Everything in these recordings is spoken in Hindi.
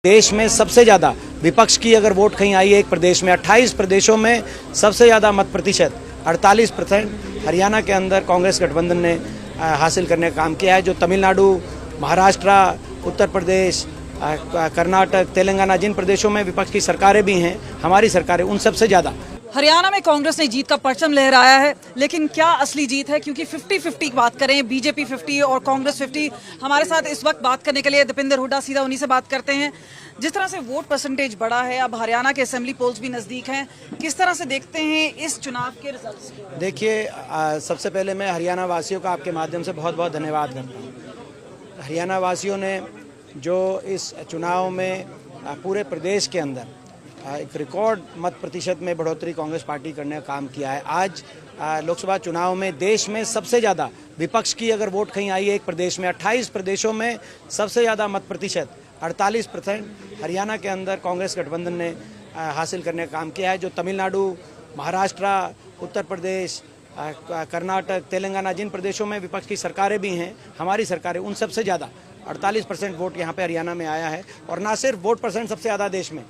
देश में सबसे ज़्यादा विपक्ष की अगर वोट कहीं आई है एक प्रदेश में, 28 प्रदेशों में सबसे ज़्यादा मत प्रतिशत 48% हरियाणा के अंदर कांग्रेस गठबंधन ने हासिल करने का काम किया है। जो तमिलनाडु, महाराष्ट्र, उत्तर प्रदेश, कर्नाटक, तेलंगाना, जिन प्रदेशों में विपक्ष की सरकारें भी हैं, हमारी सरकारें उन सबसे ज़्यादा। हरियाणा में कांग्रेस ने जीत का परचम लहराया है, लेकिन क्या असली जीत है? क्योंकि 50-50 की बात करें, बीजेपी 50 और कांग्रेस 50। हमारे साथ इस वक्त बात करने के लिए दीपेंद्र हुड्डा, सीधा उन्हीं से बात करते हैं। जिस तरह से वोट परसेंटेज बढ़ा है, अब हरियाणा के असेंबली पोल्स भी नजदीक हैं, किस तरह से देखते हैं इस चुनाव के रिजल्ट्स? देखिए, सबसे पहले मैं हरियाणा वासियों का आपके माध्यम से बहुत बहुत धन्यवाद करता हूँ। हरियाणा वासियों ने जो इस चुनाव में पूरे प्रदेश के अंदर एक रिकॉर्ड मत प्रतिशत में बढ़ोतरी कांग्रेस पार्टी करने का काम किया है। आज लोकसभा चुनाव में देश में सबसे ज़्यादा विपक्ष की अगर वोट कहीं आई है एक प्रदेश में, 28 प्रदेशों में सबसे ज़्यादा मत प्रतिशत 48% हरियाणा के अंदर कांग्रेस गठबंधन ने हासिल करने का काम किया है। जो तमिलनाडु, महाराष्ट्र, उत्तर प्रदेश, कर्नाटक, तेलंगाना, जिन प्रदेशों में विपक्ष की सरकारें भी हैं, हमारी सरकारें उन सबसे ज़्यादा 48% वोट यहाँ पे हरियाणा में आया है। और ना सिर्फ वोट परसेंट सबसे ज़्यादा देश में,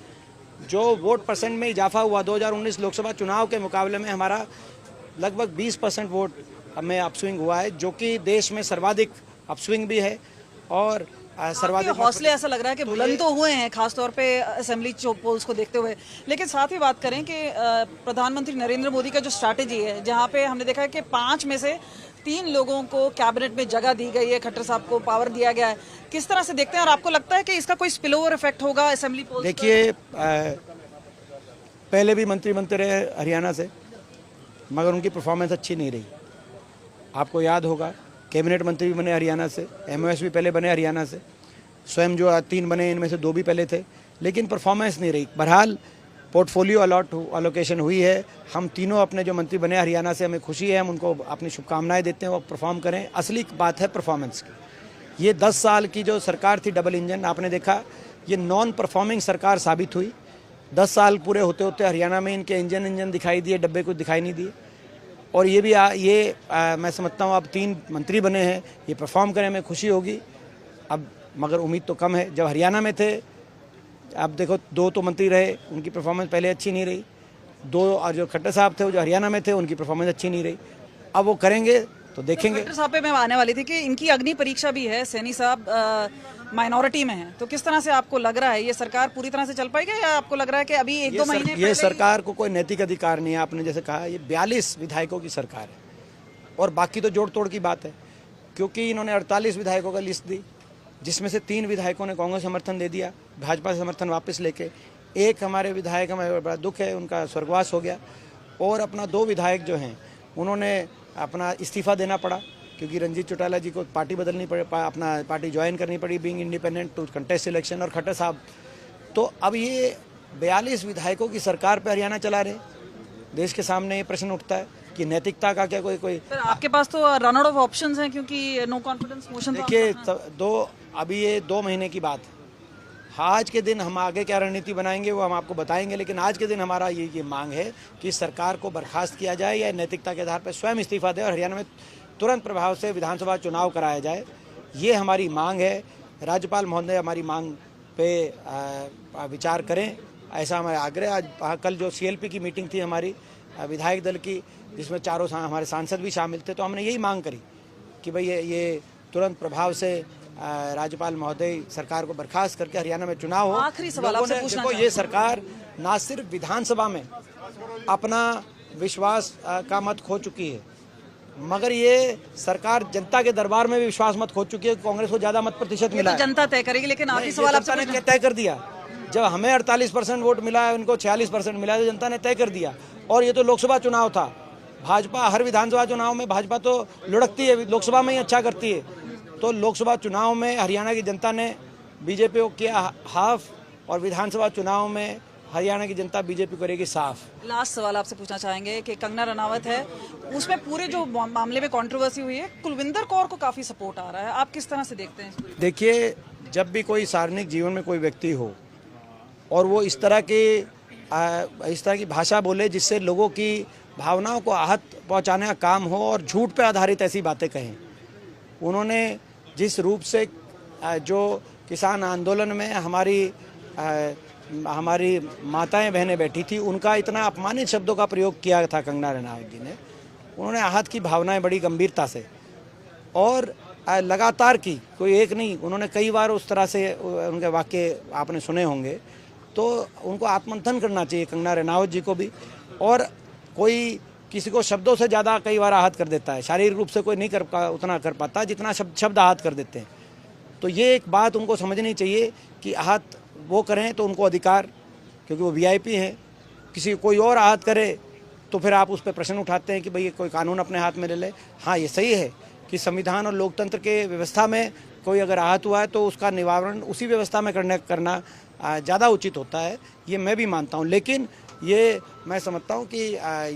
जो वोट परसेंट में इजाफा हुआ 2019 लोकसभा चुनाव के मुकाबले में हमारा लगभग 20% वोट हमें अपस्विंग हुआ है, जो कि देश में सर्वाधिक अपस्विंग भी है। और सर्वाधिक हौसले ऐसा लग रहा है कि बुलंद तो हुए हैं, खासतौर पे असेंबली पोल्स को देखते हुए। लेकिन साथ ही बात करें कि प्रधानमंत्री नरेंद्र मोदी का जो स्ट्रैटेजी है, जहाँ पे हमने देखा है कि 5 में से 3 लोगों को कैबिनेट में जगह दी गई है, खट्टर साहब को पावर दिया गया है, किस तरह से देखते हैं? और आपको लगता है कि इसका कोई स्पिल ओवर इफेक्ट होगा असेंबली पोल्स? देखिए, पहले भी मंत्री बनते रहे हरियाणा से, मगर उनकी परफॉर्मेंस अच्छी नहीं रही। आपको याद होगा, कैबिनेट मंत्री भी बने हरियाणा से, MOS भी पहले बने हरियाणा से, स्वयं जो 3 बने इनमें से 2 भी पहले थे, लेकिन परफॉर्मेंस नहीं रही। बहरहाल पोर्टफोलियो अलोकेशन हुई है। हम तीनों अपने जो मंत्री बने हरियाणा से, हमें खुशी है, हम उनको अपनी शुभकामनाएं देते हैं, वो परफॉर्म करें। असली बात है परफॉर्मेंस की। ये 10 साल की जो सरकार थी डबल इंजन, आपने देखा ये नॉन परफॉर्मिंग सरकार साबित हुई। 10 साल पूरे होते होते हरियाणा में इनके इंजन दिखाई दिए, डब्बे कुछ दिखाई नहीं दिए। और ये भी मैं समझता हूँ अब 3 मंत्री बने हैं, ये परफॉर्म करें, हमें खुशी होगी। अब मगर उम्मीद तो कम है। जब हरियाणा में थे, अब देखो 2 तो मंत्री रहे, उनकी परफॉर्मेंस पहले अच्छी नहीं रही। 2 और जो खट्टर साहब थे, वो जो हरियाणा में थे, उनकी परफॉर्मेंस अच्छी नहीं रही। अब वो करेंगे तो देखेंगे। खट्टर साहब पे मैं आने वाली थी कि इनकी अग्नि परीक्षा भी है। सैनी साहब माइनॉरिटी में है, तो किस तरह से आपको लग रहा है ये सरकार पूरी तरह से चल पाएगी, या आपको लग रहा है कि अभी 1-2 महीने ये सरकार को कोई नैतिक अधिकार नहीं है? आपने जैसे कहा, ये 42 विधायकों की सरकार है और बाकी तो जोड़ तोड़ की बात है, क्योंकि इन्होंने 48 विधायकों का लिस्ट दी, जिसमें से 3 विधायकों ने कांग्रेस समर्थन दे दिया, भाजपा से समर्थन वापस लेके। एक हमारे विधायक, हमें बड़ा दुख है, उनका स्वर्गवास हो गया। और अपना 2 विधायक जो हैं, उन्होंने अपना इस्तीफा देना पड़ा, क्योंकि रंजीत चौटाला जी को पार्टी बदलनी पड़ी, अपना पार्टी ज्वाइन करनी पड़ी, being independent to contest election. और खट्टर साहब, तो अब ये 42 विधायकों की सरकार पे हरियाणा चला रहे। देश के सामने ये प्रश्न उठता है कि नैतिकता का क्या कोई आपके पास तो रन आउट ऑफ ऑप्शंस हैं, क्योंकि नो कॉन्फिडेंस मोशन। देखिए, अभी ये 2 महीने की बात है। आज के दिन हम आगे क्या रणनीति बनाएंगे वो हम आपको बताएंगे, लेकिन आज के दिन हमारा ये मांग है कि सरकार को बर्खास्त किया जाए या नैतिकता के आधार पर स्वयं इस्तीफा दे और हरियाणा में तुरंत प्रभाव से विधानसभा चुनाव कराया जाए। ये हमारी मांग है। राज्यपाल महोदय हमारी मांग पे विचार करें, ऐसा हमारा आग्रह। आज कल जो CLP की मीटिंग थी हमारी विधायक दल की, जिसमें 4 हमारे सांसद भी शामिल थे, तो हमने यही मांग करी कि भाई ये तुरंत प्रभाव से राज्यपाल महोदय सरकार को बर्खास्त करके हरियाणा में चुनाव हो। आखिरी सवाल आपसे पूछना देखो, ये सरकार ना सिर्फ विधानसभा में अपना विश्वास का मत खो चुकी है, मगर ये सरकार जनता के दरबार में भी विश्वास मत खो चुकी है। कांग्रेस को ज्यादा मत प्रतिशत मिला, तो जनता तय करेगी। लेकिन आखिरी सवाल आपसे जनता ने तय कर दिया। जब हमें 48% वोट मिला है, उनको 46% मिला है, तो जनता ने तय कर दिया। और ये तो लोकसभा चुनाव था। भाजपा हर विधानसभा चुनाव में भाजपा तो लुढ़कती है, लोकसभा में ही अच्छा करती है। तो लोकसभा चुनाव में हरियाणा की जनता ने बीजेपी को किया हाफ, और विधानसभा चुनाव में हरियाणा की जनता बीजेपी करेगी साफ। लास्ट सवाल आपसे पूछना चाहेंगे कि कंगना रनावत है, उसमें पूरे जो मामले में कंट्रोवर्सी हुई है, कुलविंदर कौर को काफी सपोर्ट आ रहा है, आप किस तरह से देखते हैं? देखिए, जब भी कोई सार्वजनिक जीवन में कोई व्यक्ति हो और वो इस तरह की भाषा बोले जिससे लोगों की भावनाओं को आहत पहुंचाने का काम हो और झूठ पे आधारित ऐसी बातें कहें, उन्होंने जिस रूप से जो किसान आंदोलन में हमारी हमारी माताएं बहनें बैठी थी, उनका इतना अपमानित शब्दों का प्रयोग किया था कंगना रनौत जी ने। उन्होंने आहत की भावनाएं बड़ी गंभीरता से और लगातार की, कोई एक नहीं, उन्होंने कई बार उस तरह से उनके वाक्य आपने सुने होंगे। तो उनको आत्ममंथन करना चाहिए कंगना रनौत जी को भी। और कोई किसी को शब्दों से ज़्यादा कई बार आहत कर देता है, शारीरिक रूप से कोई नहीं उतना कर पाता जितना शब्द आहत कर देते हैं। तो ये एक बात उनको समझनी चाहिए कि आहत वो करें तो उनको अधिकार, क्योंकि वो वीआईपी हैं। किसी कोई और आहत करे तो फिर आप उस पर प्रश्न उठाते हैं कि भाई कोई कानून अपने हाथ में ले ले। हाँ, ये सही है कि संविधान और लोकतंत्र के व्यवस्था में कोई अगर आहत हुआ है तो उसका निवारण उसी व्यवस्था में करना ज़्यादा उचित होता है, ये मैं भी मानता हूँ। लेकिन ये मैं समझता हूँ कि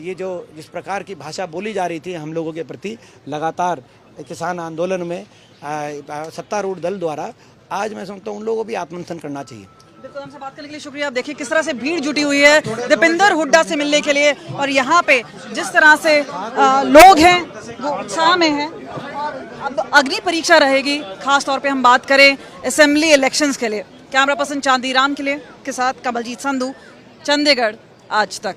ये जो जिस प्रकार की भाषा बोली जा रही थी हम लोगों के प्रति लगातार किसान आंदोलन में सत्तारूढ़ दल द्वारा, आज मैं समझता हूँ उन लोगों को भी आत्ममंथन करना चाहिए। बिल्कुल, हमसे बात करने के लिए शुक्रिया। आप देखिए किस तरह से भीड़ जुटी हुई है दीपेंद्र हुड्डा से मिलने के लिए, और यहाँ पे जिस तरह से लोग हैं वो उत्साह में हैं। अब अग्नि परीक्षा रहेगी, खास तौर पे हम बात करें असेंबली इलेक्शंस के लिए। कैमरा पर्सन चांदी राम के साथ कमलजीत संधू, चंडीगढ़ आज तक।